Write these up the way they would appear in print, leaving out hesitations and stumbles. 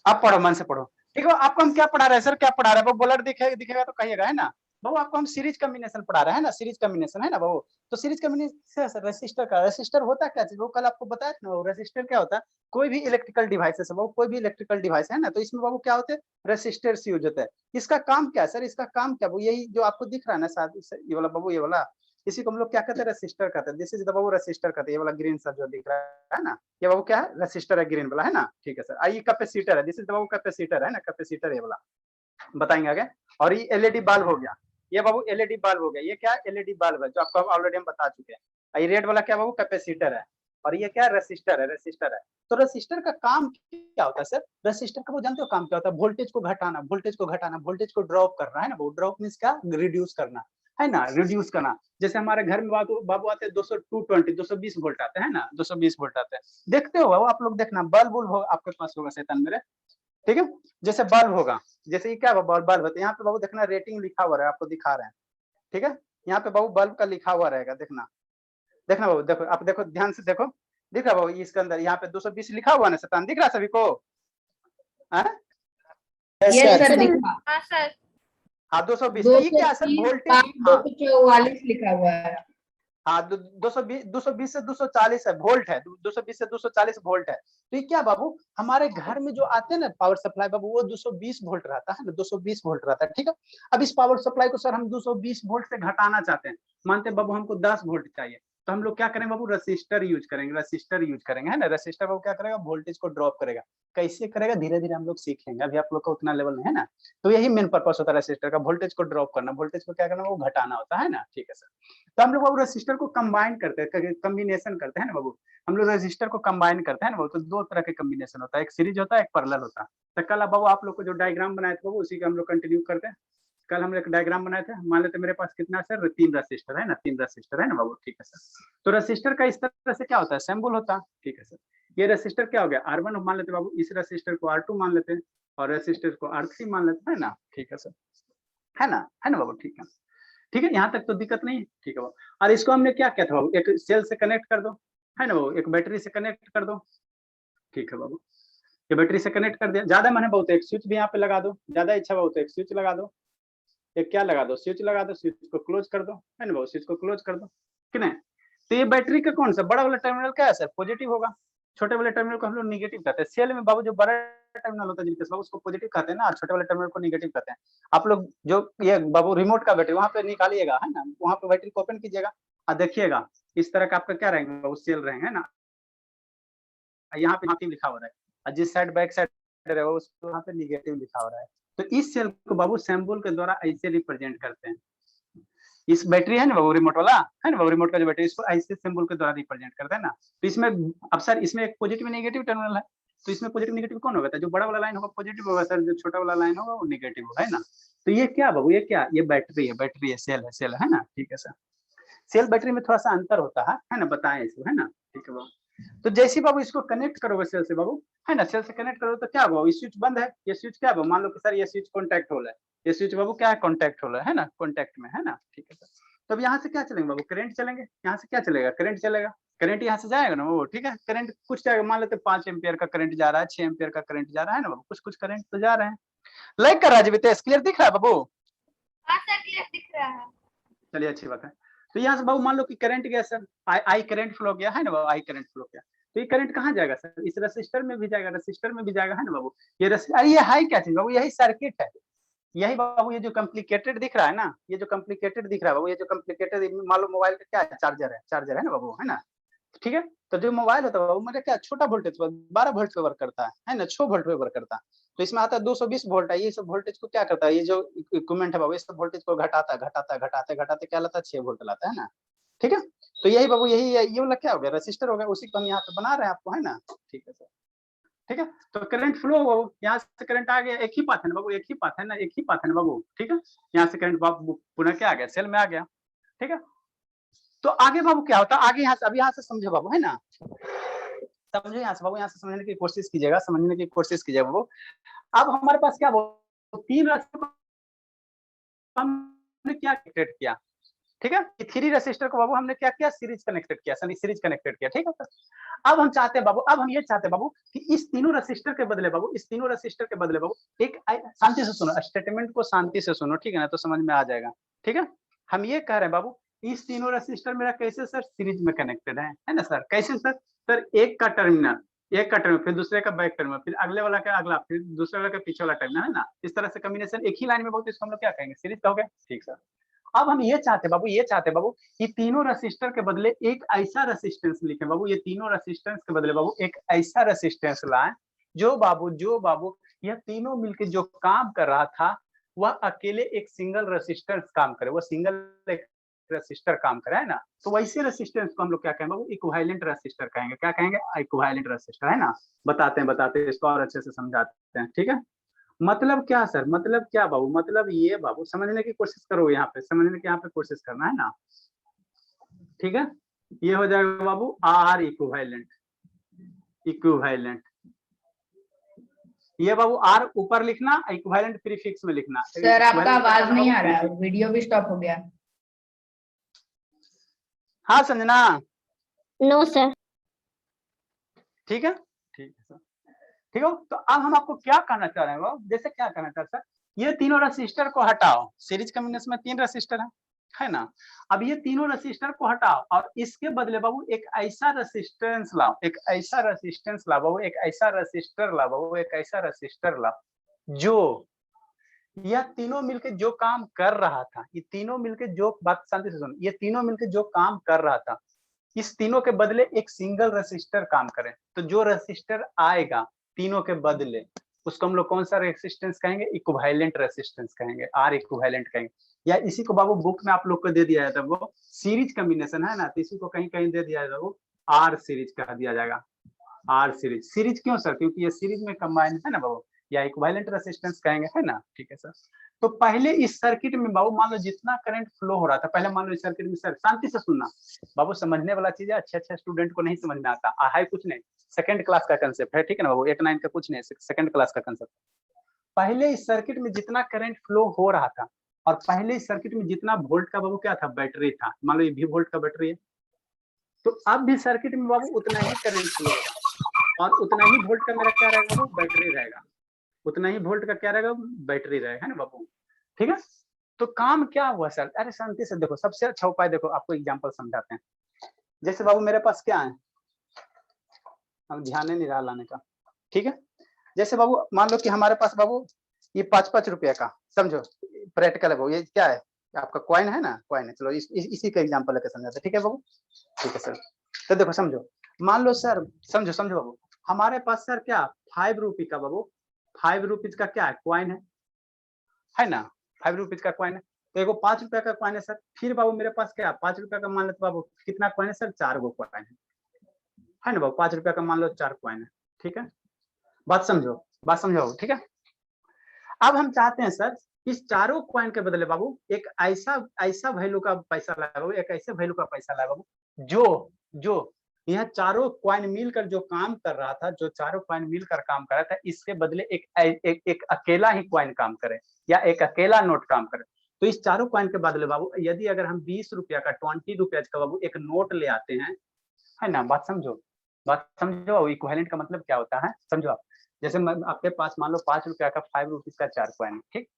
आप पढ़ो, मन से पढ़ो। ठीक है, आपको हम क्या पढ़ा रहे हैं सर, क्या पढ़ा रहे हैं? वो बोलर दिखेगा तो कहिएगा, है ना बाबू। आपको हम सीरीज कॉम्बिनेशन पढ़ा रहे हैं ना, सीरीज कॉम्बिनेशन है ना बाबू। तो सीरीज कॉम्बिनेशन रेसिस्टर का, रेसिस्टर होता क्या चीज, वो कल आपको बताया था ना। रेसिस्टर क्या होता है? कोई भी इलेक्ट्रिकल डिवाइस है बाबू, कोई भी इलेक्ट्रिकल डिवाइस है ना, तो इसमें बाबू क्या होते हैं? रेसिस्टर्स यूज होता है। इसका काम क्या है सर, इसका काम क्या? वो यही जो आपको दिख रहा है ना साथ, ये वाला बाबू, ये वाला, इसी को हम लोग क्या कहते हैं? रेसिस्टर कहते हैं। This is the Babu resistor कहते हैं। ये वाला ग्रीन सा जो दिख रहा है ना, ये बाबू क्या है? रेसिस्टर है, ग्रीन वाला, है ना। ठीक है सर। आई कैपेसिटर है, दिस इज बाबू कैपेसिटर, है ना, कैपेसिटर ये वाला बताएंगे आगे। और ये एलईडी बल्ब हो गया, ये बाबू एलईडी बल्ब हो गया। ये क्या? एलईडी बल्ब है, जो आपको ऑलरेडी हम बता चुके हैं। ये रेड वाला क्या बाबू? कैपेसिटर है। और ये क्या? रेसिस्टर है, रेसिस्टर है। तो रेसिस्टर का काम क्या होता है सर? रेसिस्टर का वो जानते हो काम क्या होता है? वोल्टेज को घटाना, वोल्टेज को घटाना, वोल्टेज को ड्रॉप करना, है ना। वो ड्रॉप मीन्स क्या? रिड्यूस करना, है ना, रिड्यूस करना। जैसे हमारे घर में बाबू आते हैं 200 220 220 वोल्ट आते हैं ना, 220 वोल्ट आते हैं। देखते हो बाबू आप लोग, देखना बल्ब बुल्ब आपके पास होगा शैतान मेरे। ठीक है, जैसे बल्ब होगा, जैसे ये क्या बल्ब है, तो यहाँ पे बाबू देखना रेटिंग लिखा हुआ है, आपको दिखा रहे हैं। ठीक है, यहाँ पे बाबू बल्ब का लिखा हुआ रहेगा, देखना। देखना बाबू, देखो आप, देखो ध्यान से देखो, दिख रहा बाबू इसके अंदर यहाँ पे 220 लिखा हुआ ना शैतान, दिख रहा सभी को? यस सर, दिखा। हाँ सर। हाँ 220, तो ये क्या है सर? 230 वोल्टेज। हाँ 244 लिखा हुआ है। हाँ 220 से 240 है, वोल्ट है। 220 से 240 वोल्ट है। तो ये क्या बाबू, हमारे घर में जो आते हैं ना पावर सप्लाई बाबू, वो 220 वोल्ट रहता है ना, 220 वोल्ट रहता है। ठीक है, अब इस पावर सप्लाई को सर हम 220 वोल्ट से घटाना चाहते हैं। मानते हैं बाबू हमको 10 वोल्ट चाहिए, तो हम लोग क्या करेंगे बाबू? रेसिस्टर यूज करेंगे, रेसिस्टर यूज करेंगे, है ना। रेसिस्टर बाबू क्या करेगा? वोल्टेज को ड्रॉप करेगा। कैसे करेगा? धीरे धीरे हम लोग सीखेंगे, अभी आप लोग का उतना लेवल नहीं है ना। तो यही मेन पर्पस होता है रेसिस्टर का, वोल्टेज को ड्रॉप करना, वोल्टेज को क्या करना? वो घटाना होता है ना। ठीक है सर। तो हम लोग बाबू रेसिस्टर को कंबाइन करते हैं, कम्बिनेशन करते हैं ना बाबू। हम लोग रेसिस्टर को कंबाइन करते हैं ना बाबू। तो दो तरह के कम्बिनेशन होता है, एक सीरीज होता है, एक पैरेलल होता है। तो कल बाबू आप लोग को जो डायग्राम बनाए थे बाबू, उसी का हम लोग कंटिन्यू करते हैं। कल हम एक डायग्राम बनाए थे, मान लेते मेरे पास कितना सर? 3 रेसिस्टर है ना, 3 रेसिस्टर है ना बाबू। ठीक है सर। तो रेसिस्टर का इस तरह से क्या होता है? सिंबल होता है। ठीक है सर। ये रेसिस्टर क्या हो गया? R1 मान लेते बाबू, इस रेसिस्टर को R2 मान लेते हैं, और रेसिस्टर को R3 मान लेते हैं ना। ठीक है सर, है ना बाबू। ठीक है, ठीक है, यहाँ तक तो दिक्कत नहीं है। ठीक है बाबू। और इसको हमने क्या किया था बाबू? एक सेल से कनेक्ट कर दो, है ना बाबू, एक बैटरी से कनेक्ट कर दो। ठीक है बाबू, ये बैटरी से कनेक्ट कर दिया। ज्यादा मन है बहुत, एक स्विच भी यहाँ पे लगा दो, ज्यादा इच्छा बहुत, एक स्विच लगा दो। एक क्या लगा दो? स्विच लगा दो। स्विच को क्लोज कर दो, है ना बाबू, स्विच को क्लोज कर दो कि नहीं। तो ये बैटरी का कौन सा बड़ा वाला टर्मिनल क्या है सर? पॉजिटिव होगा। छोटे वाले टर्मिनल को हम लोग निगेटिव कहते हैं। सेल में बाबू जो बड़ा टर्मिनल होता है जिनके साथ, उसको पॉजिटिव कहते हैं ना, और छोटे वाले टर्मिनल को निगेटिव कहते हैं। आप लोग जो ये बाबू रिमोट का बैटरी वहां पे निकालिएगा, है ना, वहां पे बैटरी को ओपन कीजिएगा और देखिएगा इस तरह का आपका क्या रहेंगे बाबू? सेल रहेंगे, है ना। यहाँ पे नेगेटिव लिखा हो रहा है, और जिस साइड बैक साइड रहेगा उसको यहाँ पे निगेटिव लिखा हो रहा है। तो इस सेल को बाबू सिंबल के द्वारा ऐसे रिप्रेजेंट करते हैं। इस बैटरी है ना बाबू, रिमोट वाला, है ना बाबू, रिमोट का जो बैटरी, इसको ऐसे सिंबल के द्वारा रिप्रेजेंट करते हैं ना। तो इसमें अब सर, इसमें एक पॉजिटिव नेगेटिव टर्मिनल है, तो इसमें पॉजिटिव नेगेटिव कौन होगा? जो बड़ा वाला लाइन होगा पॉजिटिव होगा सर, जो छोटा वाला लाइन होगा वो नेगेटिव होगा, है ना। तो ये क्या बाबू, ये क्या? ये बैटरी है, बैटरी है, सेल है, सेल है ना। ठीक है सर। सेल बैटरी में थोड़ा सा अंतर होता है ना, बताएं इसको, है ना। ठीक है बाबू। तो जैसे बाबू इसको कनेक्ट करोगे सेल से बाबू, है ना, सेल से कनेक्ट करोगे तो क्या बाबू? ये स्विच बंद है, ये स्विच क्या बाबू? मान लो कि सर ये स्विच कॉन्टैक्ट होल है, ये स्विच बाबू क्या है? कॉन्टैक्ट होल है ना, कॉन्टैक्ट में, है ना। ठीक है सर। तब यहाँ से क्या चलेंगे बाबू? करंट चलेंगे। यहाँ से क्या चलेगा? करंट चलेगा। करंट यहाँ से जाएगा ना वो, ठीक है। करंट कुछ जाएगा, मान लेते 5 एम्पियर का करंट जा रहा है, 6 एम्पियर का करंट जा रहा है ना बाबू, कुछ कुछ करंट तो जा रहे हैं। लाइक कर रहा है जीवितेश, क्लियर दिख रहा है बाबू? हाँ सर, क्लियर दिख रहा है। चलिए, अच्छी बात है। तो यहाँ से बाबू मान लो कि करंट गया सर, आई करंट फ्लो गया, है ना बाबू, आई करंट फ्लो गया। तो ये करंट कहाँ जाएगा सर? इस रेसिस्टर में भी जाएगा, रेसिस्टर में भी जाएगा, है ना बाबू। ये अरे ये हाई क्या चीज बाबू? यही सर्किट है। यही बाबू, ये जो कॉम्प्लिकेटेड दिख रहा है ना, ये जो कॉम्प्लिकेटेड दिख रहा है बाबू, ये जो कॉम्प्लिकेटेड, मान लो मोबाइल का क्या है? चार्जर है, चार्जर है ना बाबू, है ना। ठीक है। तो जो मोबाइल होता है बाबू, मतलब क्या, छोटा वोल्टेज पर 12 वोल्ट पे वर्क करता है ना, 6 वोल्ट पे वर्क करता है। तो इसमें आता है 220 वोल्ट है। ये सब वोल्टेज को क्या करता है? ये जो इक्विपमेंट है बाबू, इस सब वोल्टेज को घटाता घटाता घटाते घटाते क्या लाता है? 6 वोल्ट लाता है ना। ठीक है। तो यही बाबू, यही ये वाला क्या हो गया? रजिस्टर हो गया, उसी को हम यहाँ पे बना रहे हैं आपको, है ना। ठीक है सर। ठीक है। तो करंट फ्लो हो, यहाँ से करंट आ गया, एक ही पाथ है ना बाबू, एक ही पाथ है ना, एक ही पाथ है ना बाबू। ठीक है। यहाँ से करंट बाबू पुनः क्या आ गया? सेल में आ गया। ठीक है। तो आगे बाबू क्या होता है? आगे यहाँ से, अभी यहाँ से समझो बाबू, है ना, समझो यहाँ से बाबू, यहाँ से समझने की कोशिश कीजिएगा, समझने की कोशिश कीजिएगा बाबू। अब हमारे पास क्या बाबू? 3 राशियों को हमने क्या क्रिएट किया? ठीक है। 3 रेसिस्टर को बाबू हमने क्या किया, सीरीज कनेक्टेड किया, सीरीज कनेक्टेड किया, ठीक है सर। अब हम चाहते हैं बाबू, अब हम ये चाहते हैं बाबू कि इस तीनों रेसिस्टर के बदले बाबू, इस तीनों रेसिस्टर के बदले बाबू एक, शांति से सुनो, स्टेटमेंट को शांति से सुनो, ठीक है ना, तो समझ में आ जाएगा, ठीक है। हम ये कह रहे हैं बाबू, इस तीनों रेसिस्टर मेरा कैसे सर, सीरीज में कनेक्टेड है ना सर। कैसे सर, सर एक का टर्मिनल, फिर दूसरे का बैक टर्मिनल, फिर अगले वाला का अगला, फिर दूसरे वाला का पीछे वाला टर्मिनल, है ना। इस तरह से कॉम्बिनेशन एक ही लाइन में बहुत, इसको हम लोग क्या कहेंगे, सीरीज कहोगे, ठीक सर। अब हम ये चाहते बाबू, कि तीनों रेसिस्टर के बदले एक ऐसा रेसिस्टेंस लिखें बाबू, ये तीनों रेसिस्टेंस के बदले बाबू एक ऐसा रेसिस्टेंस लाएं जो बाबू यह तीनों मिलकर जो काम कर रहा था वह अकेले एक सिंगल रेसिस्टेंस काम करे, वह सिंगल एक रेसिस्टर काम करे, है ना। तो वैसे रेसिस्टेंस को हम लोग क्या कहेंगे बाबू, इक्विवेलेंट रेसिस्टर कहेंगे। क्या कहेंगे, इक्विवेलेंट रेसिस्टर, है ना। बताते हैं इसको और अच्छे से समझाते हैं, ठीक है। मतलब क्या सर, मतलब क्या बाबू, मतलब ये बाबू समझने की कोशिश करो, यहाँ पे समझने की यहाँ पे कोशिश करना, है ना, ठीक है। ये हो जाएगा बाबू आर इक्विवेलेंट, ये बाबू आर ऊपर लिखना, इक्विवेलेंट प्रीफिक्स में लिखना। सर आपका आवाज नहीं आ रहा है, वीडियो भी स्टॉप हो गया। हाँ संजना। No sir. ठीक है, ठीक है सर, ठीक हो। तो अब हम आपको क्या कहना चाह रहे हैं, जैसे क्या कहना चाह रहे हैं सर, ये तीनों रेसिस्टर को हटाओ, सीरीज कॉम्बिनेशन में 3 रेसिस्टर है ना। अब ये तीनों रेसिस्टर को हटाओ और इसके बदले बाबू एक ऐसा रेसिस्टेंस लाओ, एक ऐसा रेसिस्टेंस लाओ बाबू, एक ऐसा रेसिस्टर लाओ बाबू, एक ऐसा रेसिस्टर लाओ जो यह तीनों मिलके जो काम कर रहा था, ये तीनों मिलके जो, बात शांति से सुनो, ये तीनों मिलके जो काम कर रहा था इस तीनों के बदले एक सिंगल रेसिस्टर काम करे। तो जो रेसिस्टर आएगा तीनों के बदले उसको हम लोग कौन सा रेसिस्टेंस कहेंगे, इक्विवेलेंट रेसिस्टेंस कहेंगे, आर इक्विवेलेंट कहेंगे। या इसी को बाबू बुक में आप लोग को दे दिया जाता है, वो सीरीज कॉम्बिनेशन है ना, तो इसी को कहीं कहीं दे दिया जाएगा, वो आर सीरीज कह दिया जाएगा। आर सीरीज, सीरीज क्यों सर, क्योंकि ये सीरीज में कंबाइन है ना बाबू, या इक्विवेलेंट रेसिस्टेंस कहेंगे, है ना, ठीक है सर। तो पहले इस सर्किट में बाबू मान लो जितना करंट फ्लो हो रहा था, पहले मान लो इस सर्किट में, सर शांति से सुनना बाबू, समझने वाला चीज है, अच्छे स्टूडेंट को नहीं समझ में आता है, कुछ नहीं, सेकंड क्लास का कंसेप्ट है, ठीक है ना बाबू, 8-9 का कुछ नहीं, सेकंड क्लास का कंसेप्ट। पहले इस सर्किट में जितना करंट फ्लो हो रहा था और पहले इस सर्किट में जितना वोल्ट का बाबू क्या था, बैटरी था, मान लो ये V वोल्ट का बैटरी है, तो अब भी सर्किट में बाबू उतना ही करंट फ्लो होगा और उतना ही वोल्ट का मेरा क्या रहेगा बाबू, बैटरी रहेगा, उतना ही वोल्ट का क्या रहेगा, बैटरी रहेगा, है ना बाबू, ठीक है। तो काम क्या हुआ सर, अरे शांति से देखो, सबसे अच्छा उपाय देखो, आपको एग्जांपल समझाते हैं। जैसे बाबू मेरे पास क्या है, अब ध्यान नहीं रहा लाने का, ठीक है। जैसे बाबू मान लो कि हमारे पास बाबू ये 5-5 रुपए का, समझो प्रैक्टिकल है बाबू, ये क्या है, आपका कॉइन है ना, कॉइन है, चलो इसी का एग्जांपल लेकर समझाते, ठीक है बाबू, ठीक है सर। तो देखो समझो, मान लो सर, समझो बाबू, हमारे पास सर क्या 5 रुपए का बाबू, 5 रुपीज का क्या है, कॉइन है ना, 5 रुपीज का कॉइन है। तो एगो 5 रुपए का कॉइन है सर, फिर बाबू मेरे पास क्या 5 रुपए का मान लो बाबू कितना कॉइन है सर, 4 गो कॉइन है ना बाबू, 5 रुपए का मान लो 4 कॉइन है, ठीक है। बात समझो, ठीक है। अब हम चाहते हैं सर इस चारों कॉइन के बदले बाबू एक ऐसा वैल्यू का पैसा लाए बाबू, एक ऐसे वैल्यू का पैसा लाए बाबू जो यह चारों कॉइन मिलकर जो काम कर रहा था, जो चारों कॉइन मिलकर काम कर रहा था, इसके बदले एक अकेला ही कॉइन काम करे या एक अकेला नोट काम करे। तो इस चारों कॉइन के बदले बाबू यदि अगर हम 20 रुपया का 20 रुपीज का बाबू एक नोट ले आते हैं, है ना, बात समझो इक्विवेलेंट का मतलब क्या होता है, समझो आप। जैसे आपके पास मान लो 5 रुपया का 5 रुपीज का 4 कॉइन, ठीक।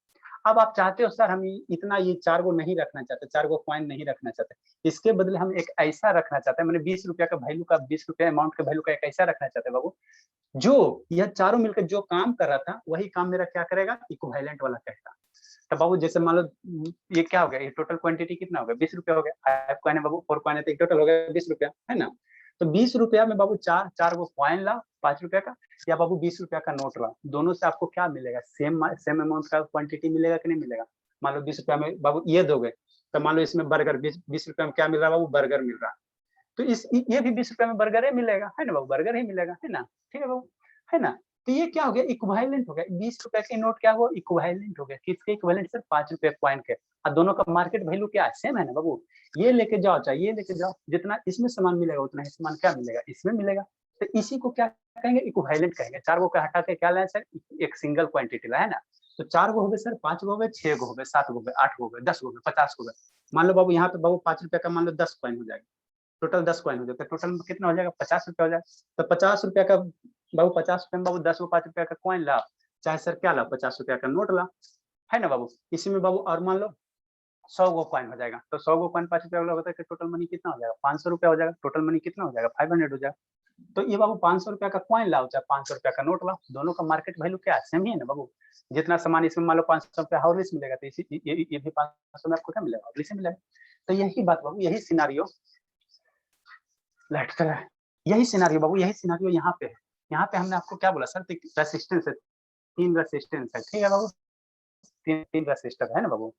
अब आप चाहते हो सर हम इतना ये 4 गो नहीं रखना चाहते, 4 गो कॉइन नहीं रखना चाहते, इसके बदले हम एक ऐसा रखना चाहते हैं, मैंने 20 रुपया का वैल्यू का 20 रुपया अमाउंट का वैल्यू का एक ऐसा रखना चाहते हैं बाबू, जो यह चारों मिलकर जो काम कर रहा था वही काम मेरा क्या करेगा, इक्विवेलेंट वाला कहेगा। तो बाबू जैसे मान लो ये क्या हो गया, ये टोटल क्वांटिटी कितना हो गया, 20 रुपया हो गया, 5 कॉइन है बाबू, 4 कॉइन है, तो टोटल हो गया 20 रुपया, है ना। तो 20 रुपया में बाबू 4 गो कॉइन ला 5 रुपया का, या बाबू 20 रुपया का नोट ला, दोनों से आपको क्या मिलेगा, सेम अमाउंट का क्वांटिटी मिलेगा कि नहीं मिलेगा। मान लो 20 रुपया में बाबू ये दोगे, तो मान लो इसमें बर्गर 20 रुपया में क्या मिल रहा है बाबू, बर्गर मिल रहा है, तो ये भी 20 रुपया में बर्गर ही मिलेगा, है ना बाबू, बर्गर ही मिलेगा, है ना, ठीक है बाबू, है ना। तो ये क्या हो गया, इक्विवेलेंट हो गया, 20 रुपए के नोट क्या हुआ, इक्विवेलेंट हो गया, किसके इक्विवेलेंट सर, 5 रुपए कॉइन के, और दोनों का मार्केट वैल्यू क्या है, सेम है ना बाबू। ये लेके जाओ चाहे ये लेके जाओ, जितना इसमें सामान मिलेगा उतना ही सामान क्या मिलेगा, इसमें मिलेगा। तो इसी को क्या कहेंगे, इक्विवेलेंट कहेंगे। 4 गो का हटा के क्या लाए सर, एक सिंगल क्वांटिटी लाए, है ना। तो 4 गो हो गए सर, 5 गो हो गए, 6 गो हो गए, 7 गो हो गए, 8 गो हो गए, 10 गो हो गए, 50 गो हो गए। मान लो बाबू यहाँ पे बाबू 5 रुपए का मान लो 10 कॉइन हो जाएगा, टोटल 10 कॉइन हो जाएगा, टोटल में कितना हो जाएगा 50 रुपया हो जाएगा। तो 50 रुपया का बाबू 50 रुपये में बाबू 10 को 5 रुपया का कॉइन ला, चाहे सर क्या ला 50 रुपया का नोट ला, है ना बाबू। इसी में बाबू और मान लो 100 गो कॉइन हो जाएगा, तो 100 गो कॉइन 5 रुपया होता है, टोटल मनी कितना हो जाएगा 500 रुपया हो जाएगा, टोटल मनी कितना हो जाएगा 500 हो जाएगा। तो ये बाबू 500 रुपया का कॉइन लाओ चाहे 500 रुपया का नोट लाओ, दोनों का मार्केट वैल्यू क्या है, सेम ही है ना बाबू। जितना सामान इसमें मान लो 500 रुपया हॉर्लिक्स मिलेगा, तो ये भी 500 में आपको क्या मिलेगा, हॉर्लिक्स मिलेगा। तो यही बात बाबू, यही सिनारियो लाइट कलर है, यही सिनारियो बाबू, यही सिनारियो यहाँ पे है। यहाँ पे हमने आपको क्या बोला सर, रेसिस्टेंस है, 3 रेसिस्टेंस है, ठीक है बाबू, 3 रेसिस्टर है ना बाबू।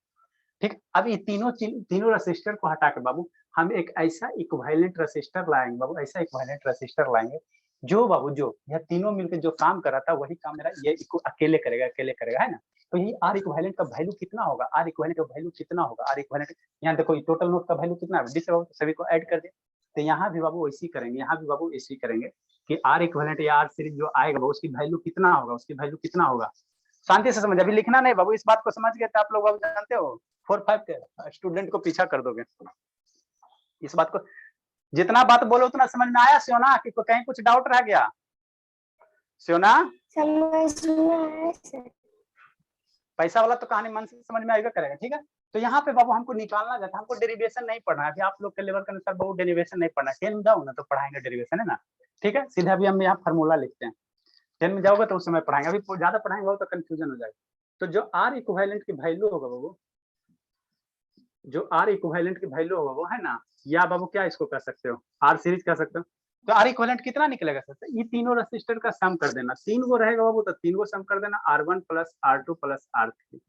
ठीक, अब ये तीनों रेसिस्टर को हटा के बाबू हम एक ऐसा इक्विवेलेंट रेसिस्टर लाएंगे बाबू, ऐसा इक्विवेलेंट रेसिस्टर लाएंगे जो बाबू जो यह तीनों मिलकर जो काम कर रहा था वही काम मेरा ये अकेले करेगा, है ना। तो ये आर इक्विवेलेंट का वैल्यू कितना होगा, आर इक्विवेलेंट का वैल्यू कितना होगा, आर इक्विवेलेंट यहाँ देखो टोटल नोट का वैल्यू कितना है, बाबू सभी को ऐड कर दे। तो यहाँ भी बाबू ऐसे करेंगे, यहाँ भी बाबू ऐसे करेंगे कि आर इक्विवेलेंट या आर सीरीज जो आएगा बाबू उसकी वैल्यू कितना होगा, उसकी वैल्यू कितना होगा। शांति से समझ, अभी लिखना नहीं बाबू, इस बात को समझ गए तो आप लोग बाबू जानते हो 4-5 के स्टूडेंट को पीछा कर दोगे। इस बात को जितना बात बोलो उतना समझ में आया सियोना, कि कहीं कुछ डाउट रह गया सियोना? समझ में आया सर। पैसा वाला तो कहानी मन से समझ में आएगा करेगा, ठीक है। तो यहाँ पे बाबू हमको निकालना जाता है, हमको डेरिवेशन नहीं पढ़ना है अभी, आप लोग के लेवल के अनुसार बाबू डेरिवेशन नहीं पढ़ना है, 10 में जाओ ना तो पढ़ाएंगे डेरिवेशन, है ना, ठीक है। सीधा भी हम यहाँ फार्मूला लिखते हैं, 10 में जाओगे तो उस समय पढ़ाएंगे, अभी ज्यादा पढ़ाएंगे तो कंफ्यूजन हो जाएगा। तो जो आर इक्विवेलेंट की वैल्यू होगा बाबू, जो आर इक्विवेलेंट की वैल्यू होगा वो है ना, या बाबू क्या इसको कह सकते हो, आर सीरीज कह सकते हो। तो आर इक्विवेलेंट कितना निकलेगा सर, ये तीनों रेसिस्टर का सम कर देना, 3 गो रहेगा बाबू तो 3 गो सम कर देना, R1 plus R2 plus R3।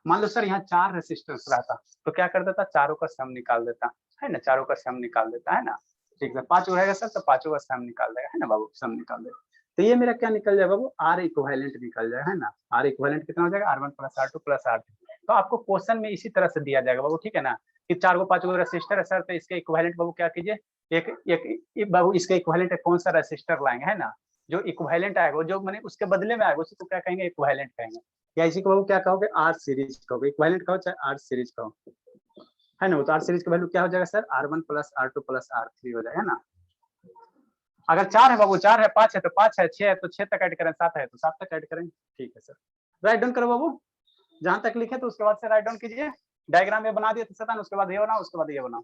मान लो सर यहाँ 4 रेसिस्टेंस रहता तो क्या कर देता, चारों का सम निकाल देता, है ना, चारों का सम निकाल देता, है ना, ठीक है। 5 रहेगा सर तो 5 का सम निकाल देगा, है ना बाबू, सम निकाल देगा। तो ये मेरा क्या निकल जाएगा बाबू, आर इक्विवेलेंट निकल जाएगा, है ना। आर इक्विवेलेंट कितना हो जाएगा, R1 plus R2 plus R3। तो आपको क्वेश्चन में इसी तरह से दिया जाएगा बाबू, ठीक है ना, कि 4 5 रेसिस्टर है सर, तो इसके इक्विवेलेंट बाबू क्या कीजिए, एक बाबू इसके इक्विवेलेंट कौन सा रेसिस्टर लाएंगे, है ना, जो इक्विवेलेंट आएगा, जो मैंने उसके बदले में आएगा उसी को क्या कहेंगे, इक्विवेलेंट कहेंगे, या इसी को बाबू क्या कहोगे, आर सीरीज कहोगे, इक्विवेलेंट कहो चाहे आर सीरीज कहो, है ना। तो आर सीरीज का वैल्यू क्या हो जाएगा sir, R1 plus R2 plus R3 हो जाएगा, है ना। अगर 4 है बाबू, 4 है, 5 है तो 5 है, 6 है तो 6 तक ऐड करें, 7 है तो 7 तक ऐड करें, ठीक है सर। राइट डाउन करो बाबू, जहां तक लिखे तो उसके बाद से राइट डाउन कीजिए, डायग्राम ये बना दिया तो सतान, उसके बाद ये बनाओ, उसके बाद ये बनाओ।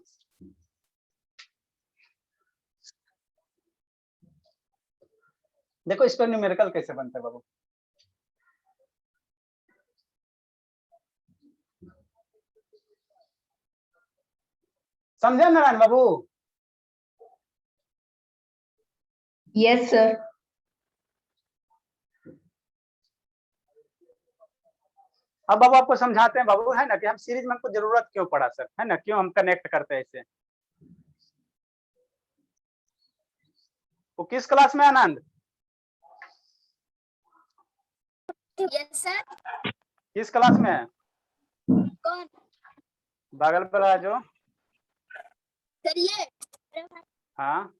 देखो इस पर न्यूमेरिकल कैसे बनता है बाबू, समझे नारायण बाबू? Yes sir. अब बाबू आपको समझाते हैं बाबू, है ना, कि हम सीरीज में हमको जरूरत क्यों पड़ा सर, है ना, क्यों हम कनेक्ट करते हैं इसे। वो किस क्लास में आनंद? Yes sir. किस क्लास में है? कौन? बगल पर आ जो। सर ये हाँ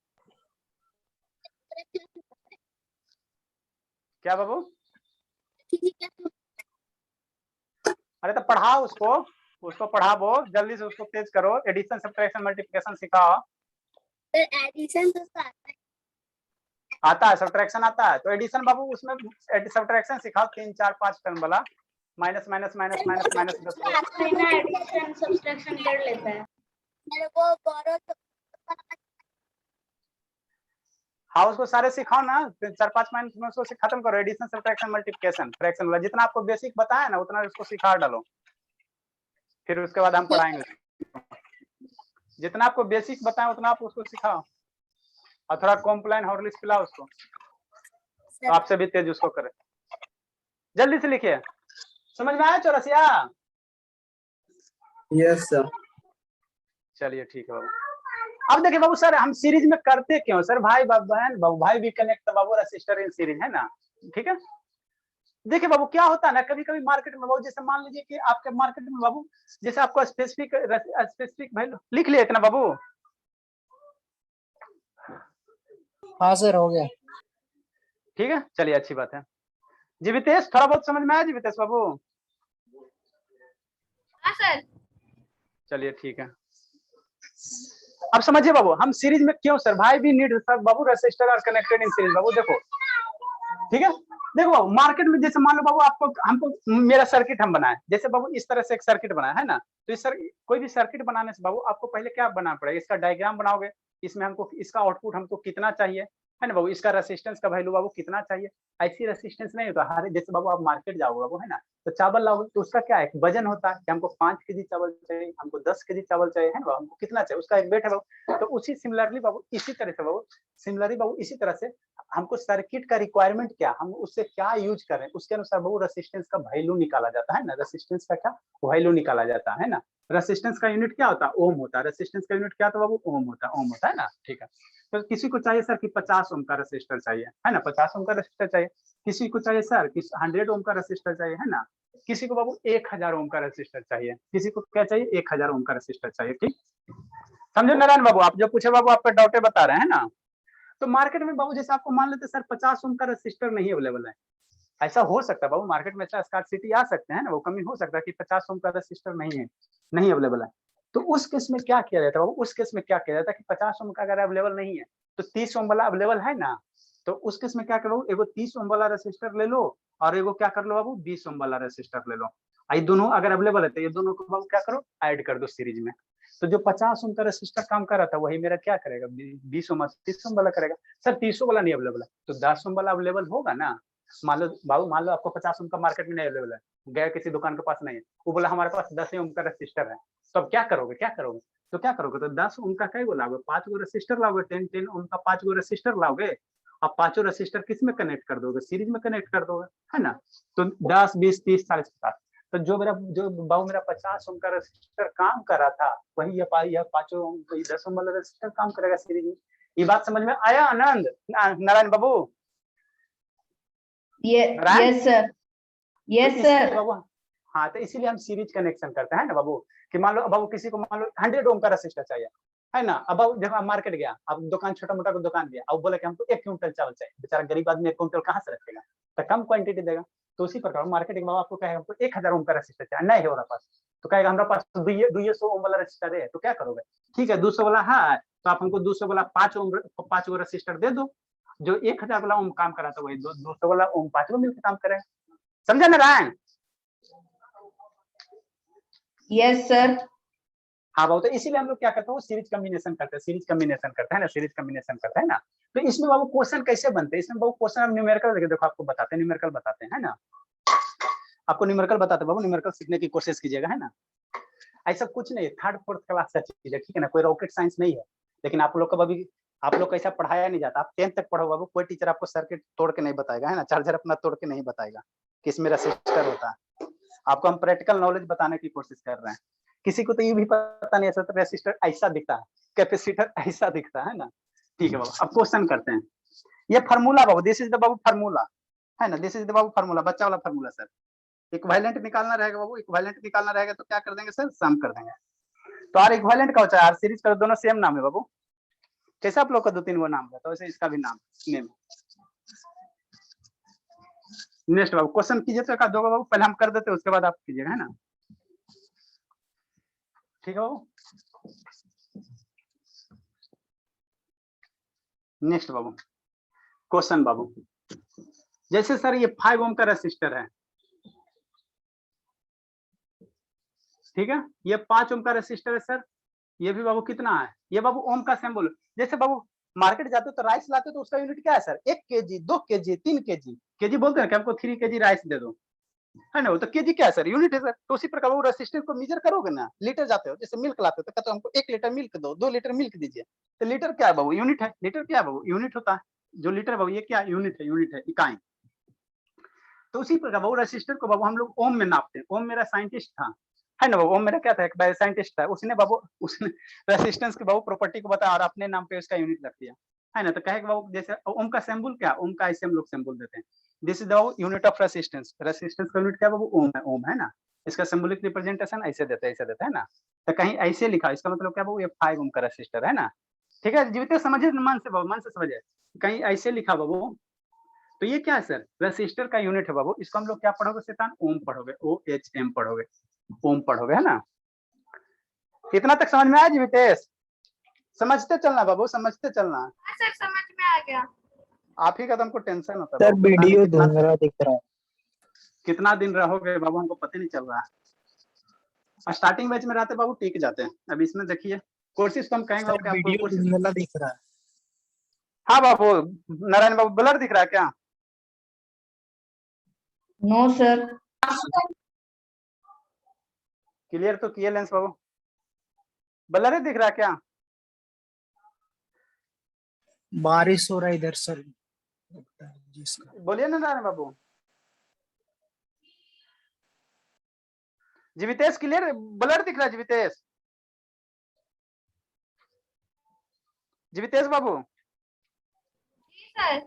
क्या बाबू? अरे तो पढ़ाओ उसको, उसको पढ़ाओ जल्दी से, उसको तेज करो, एडिशन सब्ट्रैक्शन मल्टीप्लिकेशन सिखाओ। सर एडिशन तो आता है, सब्ट्रैक्शन आता है, तो एडिशन बाबू उसमें सब्ट्रैक्शन सिखाओ, 3 4 5 टर्म वाला, minus minus minus minus minus addition subtraction कर लेता है मेरे को बोरो तो हाँ उसको सारे सिखाओ ना, 4 5 माइनस में उसको खत्म करो, एडिशन सब्ट्रैक्शन मल्टीप्लिकेशन फ्रैक्शन वाला, जितना आपको बेसिक बताया ना उतना उसको सिखा डालो, फिर उसके बाद हम पढ़ाएंगे। जितना आपको बेसिक बताया उतना आप उसको सिखाओ, और थोड़ा कॉम्प्लाइन हॉर्लिक्स पिलाओ उसको, तो आपसे भी तेज उसको करे। जल्दी से लिखिए, समझ में आया चौरसिया? Yes sir. चलिए ठीक है बाबू। अब देखिए बाबू सर हम सीरीज में करते क्यों सर, भाई बहन बाबू, भाई भी connect Babu resistor in series, है ना, ठीक है। देखिए बाबू क्या होता है ना, कभी कभी मार्केट में बाबू, जैसे मान लीजिए कि आपके मार्केट में बाबू, जैसे आपको स्पेसिफिक वैल्यू लिख लिया इतना बाबू। हाँ सर हो गया। ठीक है चलिए अच्छी बात है। जीवितेश थोड़ा बहुत समझ में आया जीवितेश बाबू? हाँ सर। चलिए ठीक है। अब समझिए बाबू, हम सीरीज में क्यों सर भाई भी नीड सर बाबू रेसिस्टर और कनेक्टेड इन सीरीज बाबू। देखो ठीक है, देखो बाबू मार्केट में जैसे मान लो बाबू आपको हमको मेरा सर्किट हम बनाए, जैसे बाबू इस तरह से एक सर्किट बनाया है ना, तो इस कोई भी सर्किट बनाने से बाबू आपको पहले क्या बनाना पड़ेगा, इसका डायग्राम बनाओगे, इसमें हमको इसका आउटपुट हमको कितना चाहिए है ना बाबू, इसका रेसिस्टेंस का वैल्यू बाबू कितना चाहिए। ऐसी रेसिस्टेंस नहीं होता हर, जैसे बाबू आप मार्केट जाओगे बाबू है ना, तो चावल लाओगे तो उसका क्या है वजन होता है कि हमको 5 केजी चावल चाहिए, हमको 10 केजी चावल चाहिए है ना, हमको कितना चाहिए उसका एक वेट है बाबू। तो उसी सिमिलरली बाबू इसी तरह से बाबू, सिमिलरली बाबू इसी तरह से हमको सर्किट का रिक्वायरमेंट क्या, हम उससे क्या यूज करें उसके अनुसार बाबू रेसिस्टेंस का वैल्यू निकाला जाता है ना, रेसिस्टेंस का क्या वैल्यू निकाला जाता है ना। रेसिस्टेंस का यूनिट क्या होता है, ओम होता है। रेसिस्टेंस का यूनिट क्या होता है बाबू, ओम होता है, ओम होता है ना। ठीक है, तो किसी को चाहिए सर कि 50 ओम का रेसिस्टर चाहिए है ना, 50 ओम का रेसिस्टर चाहिए, किसी को चाहिए सर कि 100 ओम का रेसिस्टर चाहिए है ना, किसी को बाबू 1000 ओम का रेसिस्टर चाहिए, किसी को क्या चाहिए 1000 ओम का रेसिस्टर चाहिए। ठीक समझे नारायण बाबू, आप जो पूछे बाबू आप पे डाउटे बता रहे हैं ना। तो मार्केट में बाबू जैसे आपको मान लेते सर 50 ओम का रेसिस्टर नहीं अवेलेबल है, ऐसा हो सकता है बाबू मार्केट में ऐसा स्कार्सिटी आ सकते हैं ना, वो कमी हो सकता है कि 50 ओम का रेसिस्टर नहीं है, नहीं अवेलेबल है। तो उस केस में क्या किया जाता है बाबू, उस केस में क्या किया जाता है कि 50 ओम का अगर अवेलेबल नहीं है तो 30 ओम वाला अवेलेबल है ना, तो उस केस में क्या करो, एगो 30 ओम वाला रेसिस्टर ले लो और एगो क्या कर लो बाबू 20 ओम वाला रेसिस्टर ले लो। ये दोनों अगर अवेलेबल है तो ये दोनों को बाबू क्या करो ऐड कर दो सीरीज में। तो जो 50 ओम का रेसिस्टर काम कर रहा था वही मेरा क्या करेगा 20 ओम 30 ओम वाला करेगा। सर 30 वाला नहीं अवेलेबल है तो 10 ओम वाला अवेलेबल होगा ना। मान लो बाबू, मान लो आपको 50 ओम का मार्केट में नहीं अवेलेबल है, गए किसी दुकान के पास नहीं है, वो बोला हमारे पास 10 ओम का रेसिस्टर है, तो अब क्या करोगे, क्या करोगे, तो क्या करोगे, तो 10 ओम का कई गो लाओगे, 5 गो रेसिस्टर लाओगे, 10 ओम का 5 गो रेसिस्टर लाओगे, अब पांचों रेसिस्टर किस में कनेक्ट कर दोगे, सीरीज में कनेक्ट कर दोगे है ना। तो 10 20 30 40 50, तो जो बाबू मेरा 50 ओम का रेसिस्टर काम कर रहा था वही यह पांचों 10 ओम वाला रेसिस्टर काम करेगा सीरीज में। ये बात समझ में आया आनंद नारायण बाबू? Yes sir, yes sir. हाँ तो इसीलिए हम सीरीज कनेक्शन करते हैं ना बाबू, कि मान लो बाबू किसी को मान लो 100 ओम का रेसिस्टर चाहिए है ना, अब देखो आप मार्केट गया, अब दुकान छोटा मोटा दुकान गया, अब बोले कि हमको 1 क्विंटल चावल चाहिए, बेचारा गरीब आदमी 1 क्विंटल कहाँ से रखेगा, तो कम क्वांटिटी देगा। तो उसी प्रकार मार्केटिंग बाबू आपको कहेगा हमको 1000 ओम का रेसिस्टर चाहिए, नहीं है हमारे पास, तो कहेगा हमारे पास 200 ओम वाला रेसिस्टर है, तो क्या करोगे, ठीक है 200 वाला है तो आप हमको 200 वाला 5 गो रेसिस्टर दे दो, जो 1000 वाला ओम काम करा था वही 200 वाला ओम 5 गो मिलकर काम करेगा। समझा नारायण? Yes sir. हाँ बाबू, तो इसीलिए हम लोग क्या करते हैं सीरीज कम्बिनेशन करते हैं, सीरीज कम्बिनेशन करते हैं ना, सीरीज कम्बिनेशन करते हैं ना। तो इसमें बाबू क्वेश्चन कैसे बनते हैं, इसमें बाबू क्वेश्चन न्यूमेरिकल देखो आपको बताते हैं, न्यूमेरिकल बताते हैं ना, आपको न्यूमेरिकल बताते हैं बाबू, न्यूमेरिकल सीखने की कोशिश कीजिएगा है ना। ऐसा कुछ नहीं, थर्ड फोर्थ क्लास का चीज है, ठीक है ना, कोई रॉकेट साइंस नहीं है, लेकिन आप लोग को अभी आप लोग को ऐसा पढ़ाया नहीं जाता, आप 10th तक पढ़ो बाबू, कोई टीचर आपको सर्किट तोड़ के नहीं बताएगा है ना, चार्जर अपना तोड़ के नहीं बताएगा कि इसमें रेसिस्टर होता है, आपको हम प्रैक्टिकल नॉलेज बताने की कोशिश कर रहे हैं। किसी को तो ये भी पता नहीं, ऐसा तो रेसिस्टर ऐसा दिखता है, कैपेसिटर ऐसा दिखता है ना। ठीक है बाबू, अब क्वेश्चन करते हैं। ये formula Babu, this is the Babu formula है ना, this is the Babu formula, बच्चा वाला फार्मूला सर। इक्विवेलेंट निकालना रहेगा बाबू, इक्विवेलेंट निकालना रहेगा तो क्या कर देंगे सर, सम कर देंगे। तो आर इक्विवेलेंट का होता है, आर सीरीज का दोनों सेम नाम है बाबू, कैसे आप लोग का 2-3 वो नाम है तो वैसे इसका भी नाम नेम। नेक्स्ट बाबू क्वेश्चन कीजिए तो दो बाबू, पहले हम कर देते हैं उसके बाद आप कीजिएगा है ना, ठीक है बाबू। नेक्स्ट बाबू क्वेश्चन बाबू, जैसे सर ये 5 ओम का रेसिस्टर है, ठीक है, ये 5 ओम का रेसिस्टर है सर, ये भी बाबू कितना है, ये बाबू ओम का सिंबल। जैसे बाबू मार्केट जाते हो तो राइस लाते हो तो उसका यूनिट क्या है sir, 1 KG 2 KG 3 KG, KG बोलते हैं कि हमको 3 केजी राइस दे दो है ना, तो केजी क्या है सर, यूनिट है सर। तो उसी प्रकार वो रेसिस्टेंस को मेजर करोगे ना, लीटर जाते हो, जैसे मिल्क लाते हो तो कहते हो हमको 1 लीटर मिल्क दो, 2 लीटर मिल्क दीजिए, तो लीटर क्या है बाबू, यूनिट है, लीटर क्या है बाबू, यूनिट होता है, जो लीटर बाबू ये क्या यूनिट है, यूनिट है, इकाई। तो उसी प्रकार बाबू रेसिस्टर को बाबू हम लोग ओम में नापते हैं। ओम मेरा साइंटिस्ट था है ना बाबू, ओम मेरा क्या था, एक साइंटिस्ट था, उसने बाबू उसने रेसिस्टेंस के बाबू प्रॉपर्टी को बताया और अपने नाम पे उसका यूनिट रख दिया है ना। तो कहे बाबू जैसे ओम का सिंबल क्या, ओम का ऐसे हम लोग सिंबल देते हैं, this is the unit of resistance, resistance का यूनिट क्या बाबू, ओम है ना, इसका सिंबलिक रिप्रेजेंटेशन ऐसे देते हैं, ऐसे देते हैं ना। तो कहीं ऐसे लिखा, इसका मतलब क्या बाबू ये 5 ओम का रेसिस्टर है ना, ठीक है जीवित समझिए, मन से बाबू, मन से समझिए, कहीं ऐसे लिखा बाबू तो ये क्या है सर, रेसिस्टर का यूनिट है बाबू। इसको हम लोग क्या पढ़ोगे शैतान, ओम पढ़ोगे, OHM पढ़ोगे, ओम पढ़ोगे, है ना। कितना तक समझ में आया जीवितेश? समझते चलना बाबू, समझते चलना। सर समझ में आ गया। आप ही का तो हमको टेंशन होता है सर बाबू, पता नहीं वीडियो कितना धुंधला दिख रहा है। कितना दिन रहोगे बाबू, हमको पता नहीं चल रहा है। स्टार्टिंग बैच में रहते बाबू टिक जाते हैं, अब इसमें देखिए कोशिश तो हम कहेंगे बाबू सर कि आपको वीडियो कोशिश। धुंधला दिख रहा है। हाँ बाबू, नारायण बाबू ब्लर दिख रहा है क्या? No sir. क्लियर तो किए लेंस बाबू, ब्लर दिख रहा है क्या? बारिश हो रहा है इधर सर, लगता है जिसका। बोलिए ना नारायण बाबू। जीवितेश क्लियर, ब्लर दिख रहा है जीवितेश? जीवितेश बाबू सर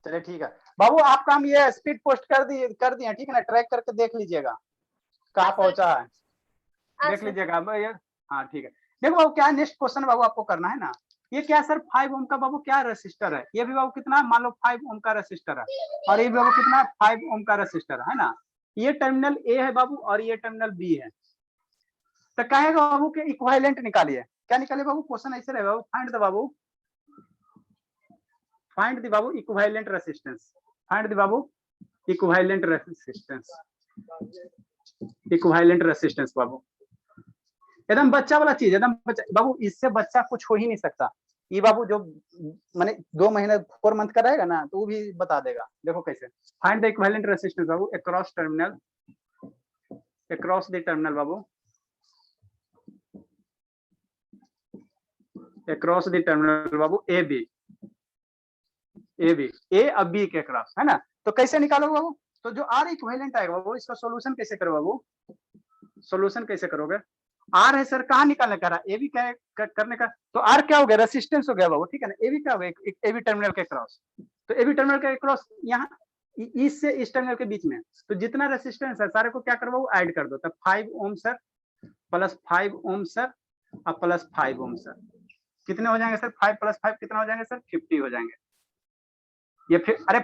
चलिए ठीक है बाबू, आपका हम ये स्पीड पोस्ट कर दिए ठीक है ना, ट्रैक करके देख लीजिएगा कहाँ पहुंचा है, देख लीजिएगा ये। हाँ ठीक है, देखो बाबू क्या नेक्स्ट क्वेश्चन बाबू आपको करना है ना। ये क्या सर 5 ओम का बाबू क्या रेसिस्टर है, ये भी बाबू कितना, मान लो 5 ओम का रेसिस्टर है, और ये भी बाबू कितना 5 ओम का रेसिस्टर है ना। ये टर्मिनल ए है बाबू और ये टर्मिनल बी है, तो कहेगा बाबू के इक्विवेलेंट निकालिए। क्या निकालिए बाबू, क्वेश्चन ऐसे रहेगा बाबू, फाइंड द बाबू, फाइंड द बाबू इक्विवेलेंट रेसिस्टेंस, फाइंड द बाबू इक्विवेलेंट रेसिस्टेंस, इक्विवेलेंट रेसिस्टेंस बाबू। एकदम बच्चा वाला चीज, एकदम बच्चा बाबू, इससे बच्चा कुछ हो ही नहीं सकता। ये बाबू जो माने 2 महीने 4 मंथ का रहेगा ना, तो वो भी बता देगा। देखो कैसे, फाइंड द इक्विवेलेंट रेसिस्टेंस बाबू across terminal, across the terminal बाबू, अक्रॉस द टर्मिनल बाबू A B, A B, A अब बी के अक्रॉस, है ना। तो कैसे निकालोगे बाबू, तो जो आर इक्विवेलेंट आएगा बाबू, इसका सॉल्यूशन कैसे करोगे बाबू, सॉल्यूशन कैसे करोगे। आर है सर, कहाँ निकालने का, ए बी करने का, तो आर क्या हो गया, रेसिस्टेंस हो गया बाबू, ठीक है ना। ए बी क्या हो गया, ए बी टर्मिनल के क्रॉस, तो ए बी टर्मिनल के क्रॉस यहाँ इस से इस टर्मिनल के बीच में, तो जितना रेसिस्टेंस है सारे को क्या करो बाबू, ऐड कर दो। तो 5 ओम सर प्लस 5 ओम सर और प्लस 5 ओम सर, कितने हो जाएंगे सर, 5 प्लस 5 कितना हो जाएंगे सर, 50 हो जाएंगे। ये फिर अरे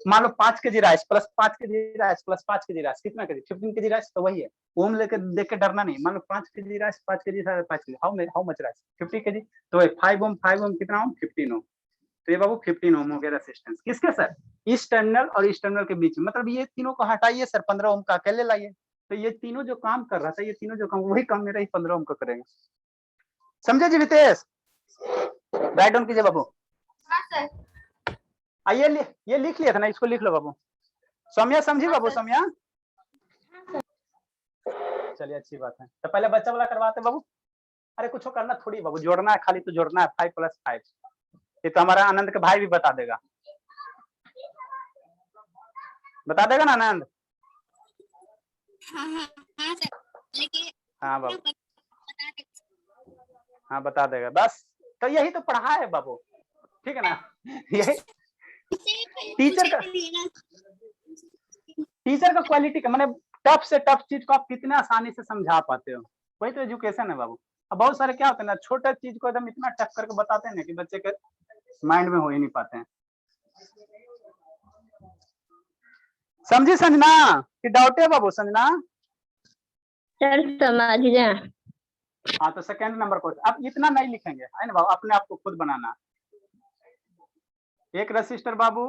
मान लो 5 के जी राइस प्लस 5 के जी राइस प्लस 5 के जी राइस कितना के जी, 15 के जी राइस, तो वही है। ओम लेके देख के डरना नहीं, मान लो 5 के जी राइस, 5 के जी 5 के जी, हाउ मच राइस, 50 के जी, तो 5 ओम कितना ओम, 15 ओम। तो ये बाबू 15 ओम हो गया रेसिस्टेंस, किसके सर, इस टर्मिनल और इस टर्मिनल के बीच में, मतलब ये तीनों को हटाइए सर, 15 ओम का अकेले लाइए। तो ये तीनों जो काम कर रहा था, ये तीनों जो काम, वही काम मेरा ही 15 ओम का करेगा। समझे जी वितेश, राइट डाउन कीजिए बाबू। आइए ये लिख लिया था ना, इसको लिख लो बाबू। सौम्या समझी बाबू, सौम्या चलिए अच्छी बात है। तो पहले बच्चा वाला करवाते बाबू, अरे कुछ करना थोड़ी बाबू, जोड़ना है खाली, तो जोड़ना है 5 प्लस 5, ये तो हमारा आनंद का भाई भी बता देगा, बता देगा ना आनंद। हाँ बाबू, हाँ बता देगा बस। तो यही तो पढ़ा है बाबू, ठीक है ना। यही टीचर का क्वालिटी का मैंने, टफ से टफ चीज को आप कितने आसानी से समझा पाते हो, वही तो एजुकेशन है बाबू। अब बहुत सारे क्या होते हैं ना, छोटे चीज को एकदम इतना टफ करके बताते हैं ना कि बच्चे के माइंड में हो ही नहीं पाते हैं। समझी संजना कि डाउट है बाबू, संजना सर समझ गया। हाँ तो सेकंड नंबर क्वेश्चन, अब इतना नहीं लिखेंगे है ना बाबू, अपने आप को खुद बनाना। 1 रेसिस्टर बाबू,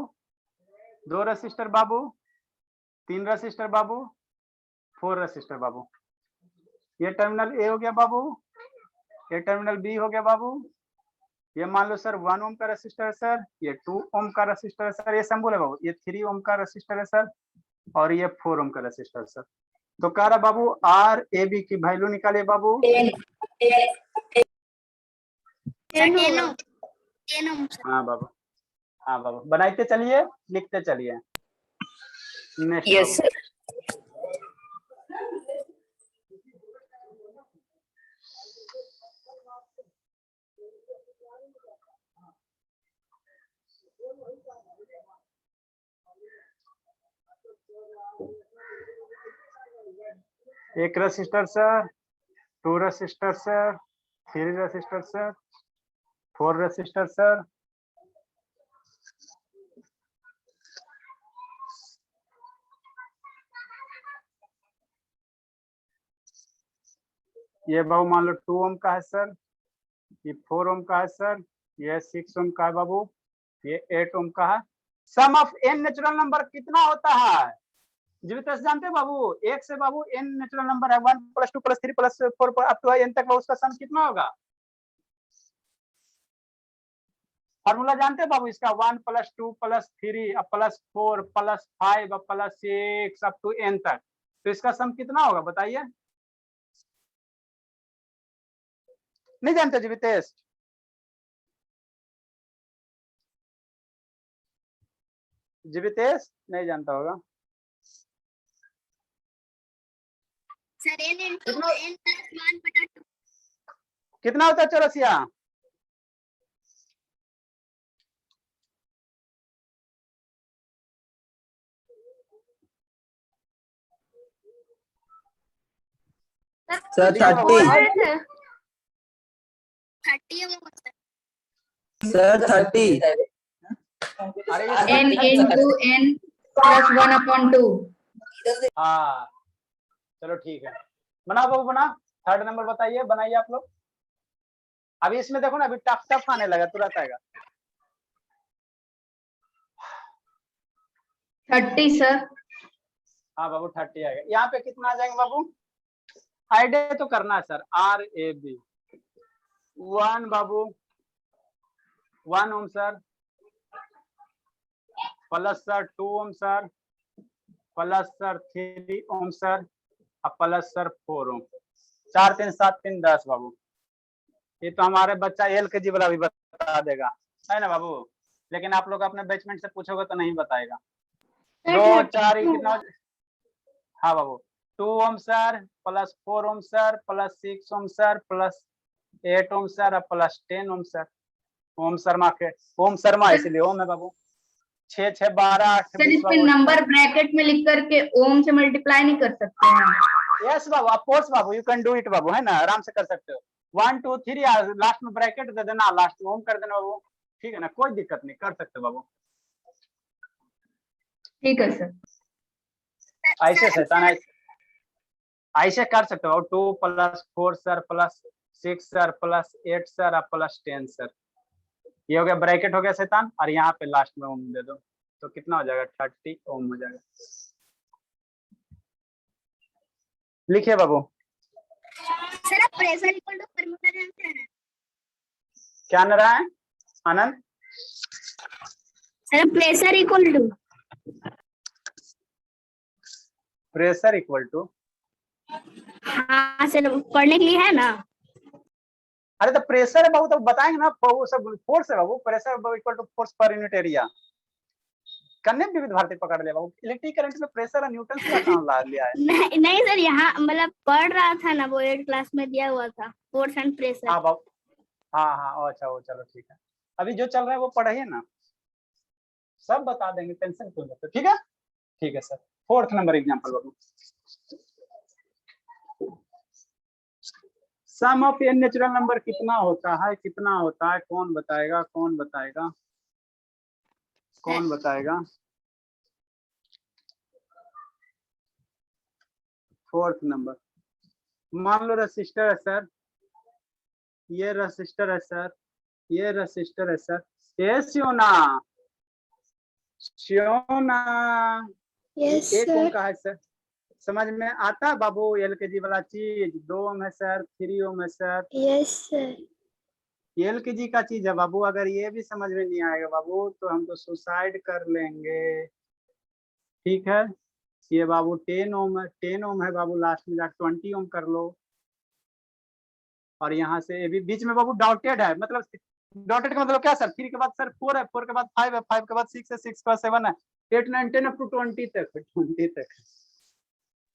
2 रेसिस्टर बाबू, 3 रेसिस्टर बाबू, 4 रेसिस्टर बाबू। ये टर्मिनल ए हो गया बाबू, ये टर्मिनल बी हो गया बाबू। ये मान लो सर 1 ओम का रेसिस्टर है सर, ये 2 ओम का रेसिस्टर है सर, ये सिंबल है बाबू, ये 3 ओम का रेसिस्टर है सर, और ये 4 ओम का रेसिस्टर है सर। तो कह रहा बाबू आर ए बी की वैल्यू निकालिए बाबू। हाँ बाबू, हाँ बाबू बनाते चलिए, लिखते चलिए। Yes sir. एक resistor sir, 2 resistor sir, 3 resistor sir, 4 resistor sir, ये बाबू मान लो 2 ओम का है सर, ये 4 ओम का है सर, ये 6 ओम का है बाबू, ये 8 ओम का है। Sum of n natural number कितना होता है जीवित जानते हैं बाबू? एक से बाबू n नेचुरल नंबर है, 1 + 2 + 3 + 4 अप टू n तक बाबू, उसका सम कितना होगा? फॉर्मूला जानते हैं बाबू इसका? 1 + 2 + 3 +4 +5 +6 अप टू n तक। तो इसका सम कितना होगा बताइए? नहीं जानते जीवितेश? जीवितेश नहीं जानता होगा। Sir n into n plus 1/2 कितना होता है चौरसिया? सर 30 30 होगा सर 30 अरे n into n plus 1/2। हाँ चलो ठीक है, बनाओ बाबू बना। थर्ड नंबर बताइए, बनाइए आप लोग। अभी इसमें देखो ना, अभी टफ टफ आने लगा, तुरंत आएगा। 30 सर। हाँ बाबू 30 आएगा। यहाँ पे कितना आ जाएंगे बाबू? आइडिया तो करना है सर। RAB 1 बाबू 1 ओम सर, प्लस सर 2 ओम सर, प्लस सर 3 ओम सर, और प्लस सर 4 ओम। 4 3 7 3 10 बाबू। ये तो हमारे बच्चा LKG वाला भी बता देगा, है ना बाबू? लेकिन आप लोग अपने बैचमेंट से पूछोगे तो नहीं बताएगा। 2 4 कितना? हाँ बाबू 2 ओम सर, प्लस 4 ओम सर, प्लस 6 ओम सर, प्लस 8 ओम सर, और प्लस 10 ओम सर। ओम शर्मा के ओम शर्मा इसलिए ओम है बाबू। 6 6 12 8 सर इस पे नंबर ब्रैकेट में लिख करके ओम से मल्टीप्लाई नहीं कर सकते हैं? यस बाबू, ऑफ कोर्स बाबू, यू कैन डू इट बाबू, है ना? आराम से कर सकते हो। 1 2 3 लास्ट में ब्रैकेट दे देना, लास्ट में ओम कर देना बाबू, ठीक है ना? कोई दिक्कत नहीं, कर सकते हो बाबू। ठीक है सर। ऐसे शैतान ऐसे कर सकते हो। 2 + 4 sir, plus 6 sir, plus 8 sir, और प्लस 10 सर। ये हो गया ब्रैकेट, हो गया शैतान। और यहाँ पे लास्ट में ओम दे दो, तो कितना हो जाएगा? 30 ओम हो जाएगा। लिखिए बाबू। सर आप प्रेशर इक्वल टू फॉर्मूला जानते हैं? क्या न रहा है Anand? Sir pressure equal to pressure equal to, हाँ सर पढ़ने के लिए है ना। अरे तो प्रेशर है बाबू, तो बताएंगे ना, वो सब फोर्स है बाबू। Pressure equal to force per unit area. कन्या विविध भारती पकड़ लिया बाबू। इलेक्ट्रिक करंट में प्रेशर और न्यूटन का काम ला लिया है। नहीं सर यहाँ मतलब पढ़ रहा था ना, वो 8th क्लास में दिया हुआ था, फोर्स एंड प्रेशर। हाँ बाबू, हाँ हाँ अच्छा वो चलो ठीक है। अभी जो चल रहा है वो पढ़िए ना, सब बता देंगे, टेंशन क्यों लेते? ठीक है, ठीक है सर। 4th नंबर एग्जाम्पल बाबू। Sum of n natural number कितना होता है? कितना होता है? कौन बताएगा? कौन बताएगा? कौन बताएगा? 4th number. मान लो रजिस्टर है सर, ये रजिस्टर है सर, ये रजिस्टर है सर। ये सियोना सियोना यस एक ओम सर। का है सर। समझ में आता है बाबू? LKG वाला चीज। 2 ओम है सर, 3 ओम है सर। Yes sir. LKG का चीज है बाबू। अगर ये भी समझ में नहीं आएगा बाबू तो हम तो सुसाइड कर लेंगे, ठीक है? ये बाबू 10 ओम है, 10 ओम है बाबू। लास्ट में जाकर 20 ओम कर लो। और यहाँ से ये भी बीच में बाबू डॉटेड है, मतलब डॉटेड का मतलब क्या सर? 3 के बाद सर 4 है, 4 के बाद 5 है, 5 के बाद 6 है, 6 के बाद 7 है, 8 9 10 अप टू 20 तक, 20 तक।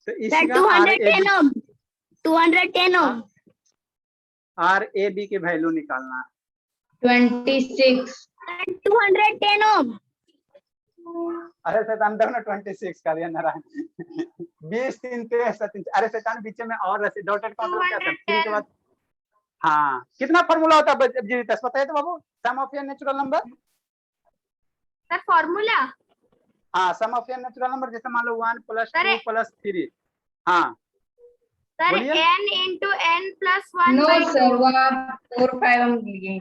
तो इसका 210 ओम 210 ओम RAB की वैल्यू निकालना है। 26। 210 ओम। अरे शैतान देखो ना, 26 कर दिया नारायण। 20 3 23 3। अरे शैतान बीच में और रसी डॉटेड का मतलब क्या सर? 3 के बाद हाँ कितना फार्मूला होता है जी? बताइए तो बाबू। Sum of n natural number. Sir formula हाँ sum of n natural number, जैसे मान लो 1 + 2 अरे! + 3। हाँ सर बोलिए। n into n plus one no by sir, वो आप 4 5 हम लिए।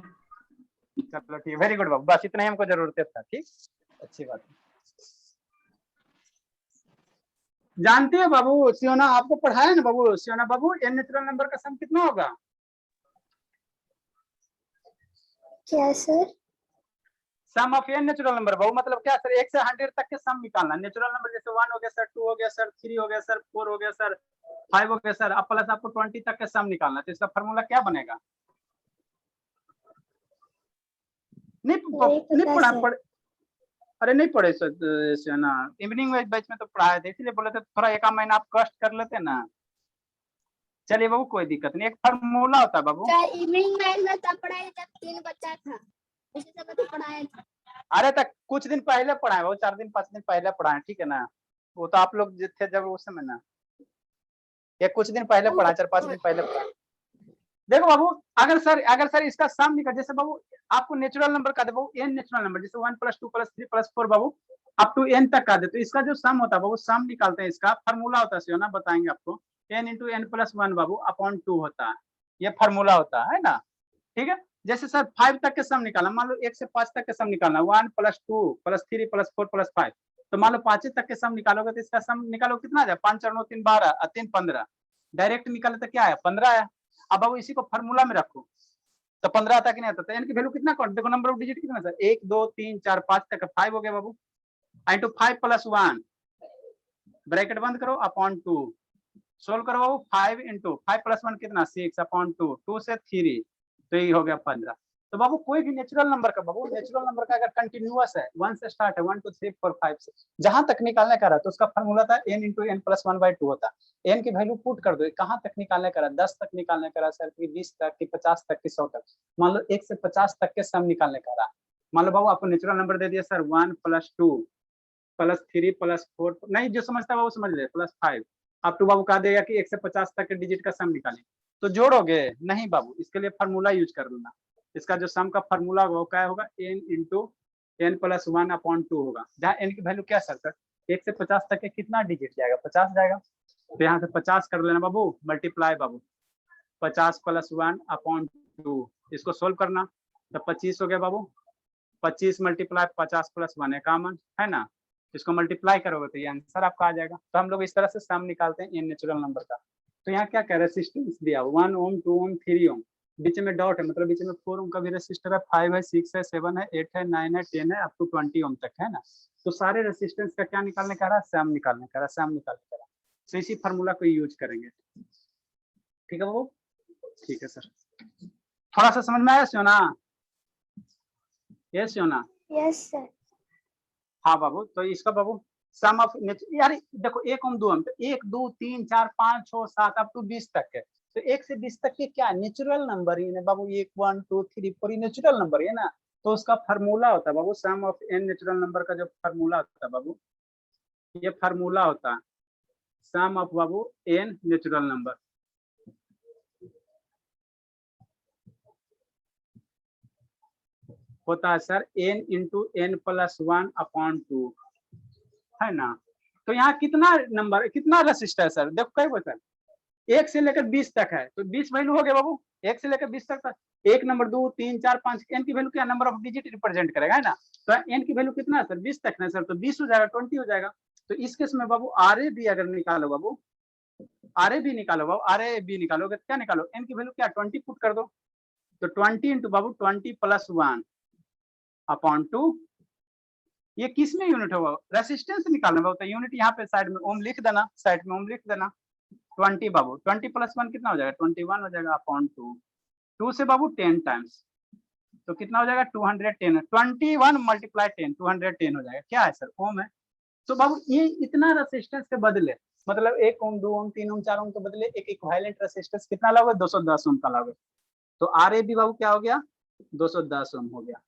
चलो ठीक, वेरी गुड बाबू, बस इतना ही हमको जरूरत था। ठीक, अच्छी बात है। जानते हो बाबू, सियोना आपको पढ़ाया ना बाबू, सियोना बाबू, एन नेचुरल नंबर का सम कितना होगा? क्या sir? Sum of n natural number बाबू, मतलब क्या सर, 1 से 100 तक के सम निकालना। नेचुरल नंबर जैसे 1 हो गया सर, 2 हो गया सर, 3 हो गया सर, 4 हो गया सर, 5 हो गया सर, अब प्लस आपको 20 तक के सम निकालना। तो इसका फॉर्मूला क्या बनेगा? नहीं पढ़ा अरे नहीं पढ़े सर ना, इवनिंग बैच में तो पढ़ाए थे, इसलिए बोले थे थोड़ा 1 महीना आप कष्ट कर लेते ना। चलिए बाबू, कोई दिक्कत नहीं, एक फॉर्मूला होता है बाबू। इवनिंग में तब पढ़ाया जब 3 बच्चा था, उसी समय तो पढ़ाया था। अरे तक कुछ दिन पहले पढ़ाए बाबू, 4 दिन 5 दिन पहले पढ़ाए, ठीक है ना। वो तो आप लोग थे जब उस समय ना, या कुछ दिन पहले पढ़ा, 4-5 दिन पहले पढ़ा। देखो बाबू, अगर सर इसका सम निकल, जैसे बाबू आपको नेचुरल नंबर का दे बाबू, एन नेचुरल नंबर, जैसे 1 + 2 + 3 + 4 बाबू अप टू एन तक का दे, तो इसका जो सम होता है बाबू, सम निकालते हैं, इसका फार्मूला होता है ना, बताएंगे आपको। n × n + 1 बाबू अपॉन 2 होता है, ये फार्मूला होता है ना। ठीक है, जैसे सर 5 तक के सम निकालना, मान लो 1 से 5 तक के सम निकालना, 1 + 2 + 3 + 4 + 5, तो मान लो 5 तक के सम निकालोगे तो इसका सम निकालो कितना आ जाए, 5 × 9 = 3 = 12 और 3 = 15, डायरेक्ट निकाले तो क्या आया, 15 आया। अब बाबू इसी को फार्मूला में रखो तो 15 आता कि नहीं आता, तो n की वैल्यू कितना कर देखो, नंबर ऑफ डिजिट कितना सर, 1 2 3 4 5 तक 5 हो गया बाबू, इंटू 5 + 1 ब्रैकेट बंद करो अपॉन 2, सोल्व करो बाबू, 5 × 5 + 1 कितना 6 अपॉन 2, 2 से 3, तो ये हो गया 15। तो बाबू कोई भी नेचुरल नंबर का बाबू, नेचुरल नंबर का अगर कंटिन्यूअस है, 1 से स्टार्ट है, 1 2 3 4 5 से जहां तक निकालने का रहा, तो उसका फार्मूला था n × n + 1/2 होता है। n की वैल्यू पुट कर दो, कहां तक निकालने का रहा, 10 तक निकालने का रहा सर, कि 20 तक, कि 50 तक, कि 100 तक। मान लो 1 से 50 तक के सम निकालने का रहा, मान लो बाबू आपको नेचुरल नंबर दे दिया सर 1 + 2 + 3 + 4, नहीं जो समझता है वो समझ ले, +5, अब तो बाबू कहा देगा कि 1 से 50 तक के डिजिट का सम निकालें, तो जोड़ोगे नहीं बाबू, इसके लिए फार्मूला यूज कर लेना। इसका जो सम का फार्मूला होगा वो क्या होगा, n × n + 1/2 होगा, जहाँ n की वैल्यू क्या सर 1 से 50 तक के कितना डिजिट जाएगा, 50 जाएगा, तो यहाँ से 50 कर लेना बाबू, मल्टीप्लाई बाबू 50 + 1/2, इसको सोल्व करना, तो 25 हो गया बाबू, 25 × 50 + 1 है कॉमन है ना, इसको मल्टीप्लाई करोगे तो ये आंसर आपका आ जाएगा। तो हम लोग इस तरह से सम निकालते हैं इन नेचुरल नंबर का। तो यहाँ क्या कह रेसिस्टेंस दिया 1 ओम 2 ओम 3 ओम, बीच में डॉट है, मतलब बीच में 4 ओम का भी रेसिस्टर है, 5 है, 6 है, 7 है, 8 है, 9 है, 10 है, अप टू 20 ओम तक है ना। तो सारे रेसिस्टेंस का क्या निकालने का रहा, सम निकालने का रहा, सम निकालने का रहा, तो इसी फार्मूला को यूज करेंगे। ठीक है बाबू, ठीक है सर, थोड़ा सा समझ में आया सोना? यस सोना? Yes sir. हाँ बाबू, तो इसका बाबू सम ऑफ यार देखो 1 ओम 2 ओम, तो 1 2 3 4 5 6 7 अप टू 20 तक है, तो 1 से 20 तक के क्या नेचुरल नंबर ही है बाबू, 1 1 2 3 4 ये नेचुरल नंबर है ना। तो उसका फार्मूला होता है बाबू, sum of n natural number का जो फार्मूला होता है बाबू, ये फार्मूला होता है सम ऑफ बाबू n नेचुरल नंबर, होता है सर n × n + 1/2 है ना। तो यहाँ कितना नंबर, कितना रेसिस्टर है सर, देखो कई सर 1 से लेकर 20 तक है, तो 20 वैल्यू हो गया बाबू, 1 से लेकर 20 तक 1 नंबर 2 3 4 5, एन की वैल्यू क्या नंबर ऑफ डिजिट रिप्रेजेंट करेगा है ना। तो एन की वैल्यू कितना है सर 20 तक ना सर, तो 20 हो जाएगा, 20 हो जाएगा। तो इस केस में बाबू आर ए बी अगर निकालो बाबू, आर ए बी निकालो बाबू, आर ए बी निकालोगे तो क्या निकालो, एन की वैल्यू क्या 20 पुट कर दो, तो 20 इंटू बाबू 20 + 1/2, ये किस में यूनिट होगा, रेसिस्टेंस निकालना बाबू, तो यूनिट यहाँ पे साइड में ओम लिख देना, साइड में ओम लिख देना, 20 बाबू 20 + 1 कितना हो जाएगा 21 हो जाएगा अपॉन 2, 2 से बाबू 10 टाइम्स, तो कितना हो जाएगा 210, 21 × 10 210 हो जाएगा, क्या है सर ओम है। तो बाबू ये इतना रेसिस्टेंस के बदले, मतलब 1 ओम 2 ओम 3 ओम 4 ओम के बदले एक इक्विवेलेंट रेसिस्टेंस कितना लोगे 210 ओम का लोगे, तो आर ए बी बाबू क्या हो गया 210 ओम हो गया।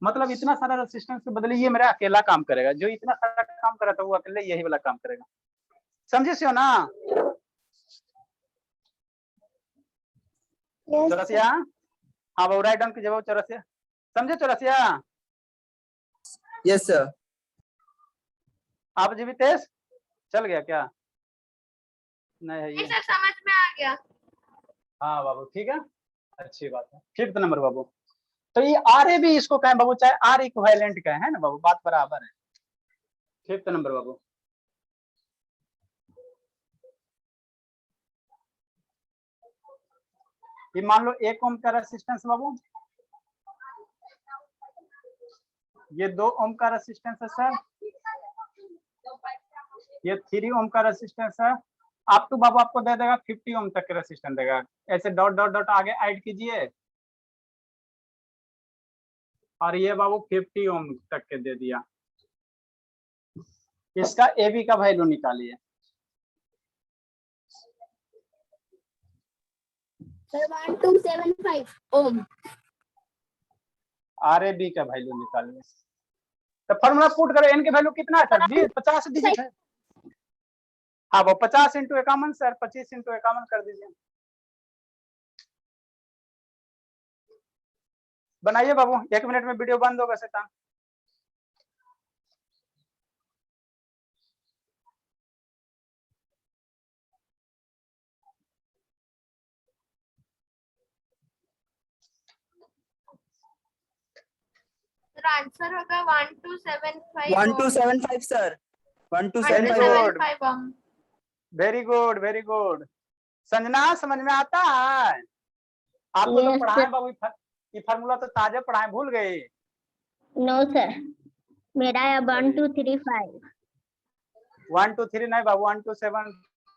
मतलब इतना सारा रेसिस्टेंस के बदले ये मेरा अकेला काम करेगा, जो इतना सारा काम कर रहा था वो अकेले यही वाला काम करेगा, समझे सियो ना? चौरसिया, हाँ बाबू राइट डाउन कीजिए बाबू, चौरसिया समझे, चौरसिया यस सर। आप जीवितेश चल गया क्या? नहीं है नहीं ये। सर समझ में आ गया। हाँ बाबू ठीक है, अच्छी बात है। 5th नंबर बाबू, तो ये आर ए भी इसको कहें बाबू, चाहे आर इक्विवेलेंट कहें, है ना बाबू, बात बराबर है। 5th नंबर बाबू, ये मान लो 1 ओम का रेसिस्टेंस बाबू, ये 2 ओम का रेसिस्टेंस है सर, ये 3 ओम का रेसिस्टेंस है। आप तो बाबू आपको दे देगा 50 ओम तक के रेसिस्टेंस देगा। ऐसे डॉट डॉट डॉट आगे ऐड कीजिए, और ये बाबू 50 ओम तक के दे दिया। इसका ए बी का वैल्यू निकालिए। Sir 1275 ohm. R A B का वैल्यू निकालिए। तो फॉर्मूला पुट करो, एन के वैल्यू कितना है सर? 50 डिजिट है। हाँ वो 50 इंटू 51 सर, 25 इंटू 51 कर दीजिए। बनाइए बाबू, 1 मिनट में वीडियो बंद होगा सेता। सर आंसर होगा 1275 1275 sir, Very 1275 good. 1275 Om. Very good very good. Sanjana समझ में आता है? आपको तो Yes, पढ़ाए sir. बाबू, ये फार्मूला तो ताजा पढ़ाए, भूल गए? नो सर, मेरा है 1235। 1 2 3 नहीं बाबू, 1 2 7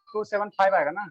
2 7 5 आएगा ना।